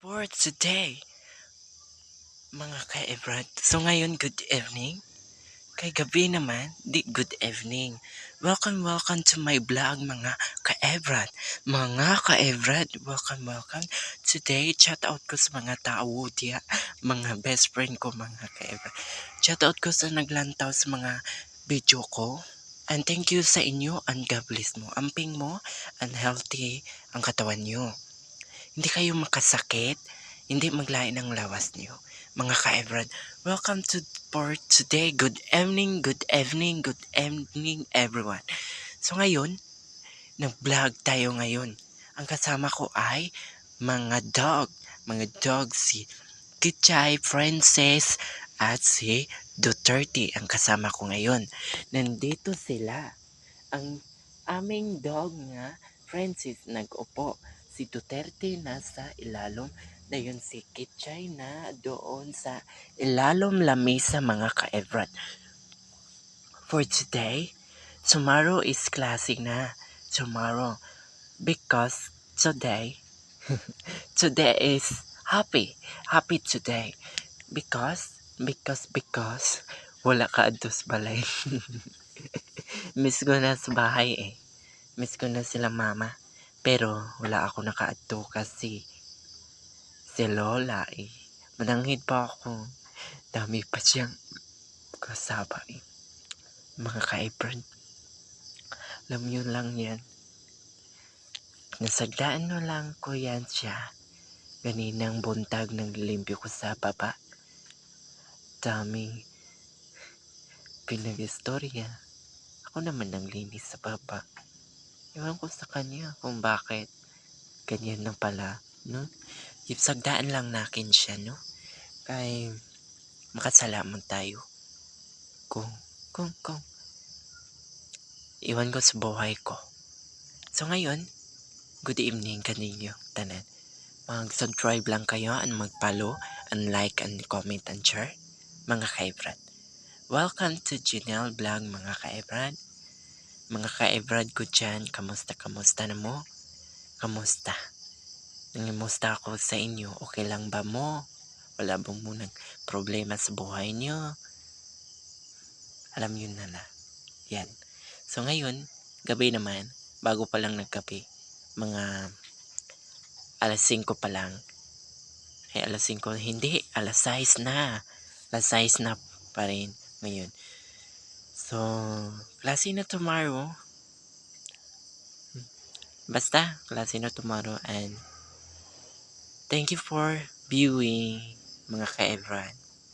For today, mga ka-Ebrad. So ngayon, good evening. Kay gabi naman, di good evening. Welcome to my vlog, mga ka-Ebrad. Mga ka-Ebrad, welcome. Today, chat out ko sa mga tao diya, mga best friend ko, mga ka-Ebrad. Chat out ko sa naglantaw sa mga video ko. And thank you sa inyo, and God bless mo. Amping mo, and healthy ang katawan nyo. Hindi kayo makasakit, hindi maglain ang lawas niyo. Mga ka-Ebrad, welcome to for today. Good evening everyone. So ngayon, nag-vlog tayo ngayon. Ang kasama ko ay mga dog si Kichay, Princess, at si Duterte ang kasama ko ngayon. Nandito sila. Ang aming dog nga, Francis, nag-upo. Si Duterte nasa ilalom. Dayon si Kichay na doon sa ilalom lamesa, mga ka-Evrad. For today, tomorrow is classic na. Tomorrow. Because today is happy. Happy today. Because wala ka adtos balay. Miss ko na sa bahay eh. Miss ko na sila mama. Pero wala ako nakaadto kasi si Lola eh. Mananghid pa ako. Dami pa siyang kasama eh. Mga ka-Ebrad. Alam yun lang yan. Nasagdaan mo lang ko yan siya. Ganinang buntag naglimpyo ko sa baba. Daming pinag-istorya. Ako naman naglinis sa baba. Iwan ko sa kanya kung bakit ganyan na pala, no? Sagdaan lang nakin siya, no? Kay makasalamat tayo. Kung iwan ko sa buhay ko. So ngayon, good evening kaninyo, tanan. Mag-subscribe lang kayo and mag-follow and like and comment and share, mga ka-Ebrad. Welcome to Janelle Vlog, mga ka-Ebrad. Mga ka-Ebrad ko dyan, kamusta na mo? Kamusta? Nangimusta ako sa inyo, okay lang ba mo? Wala bang munang problema sa buhay niyo? Alam yun na. Yan. So ngayon, gabi naman, bago pa lang nagkape, mga alas 5 pa lang. Alas 5, hindi, alas 6 na. Alas 6 na pa rin ngayon. So, klase na tomorrow. Basta, klase na tomorrow and thank you for viewing, mga ka-Ebrad.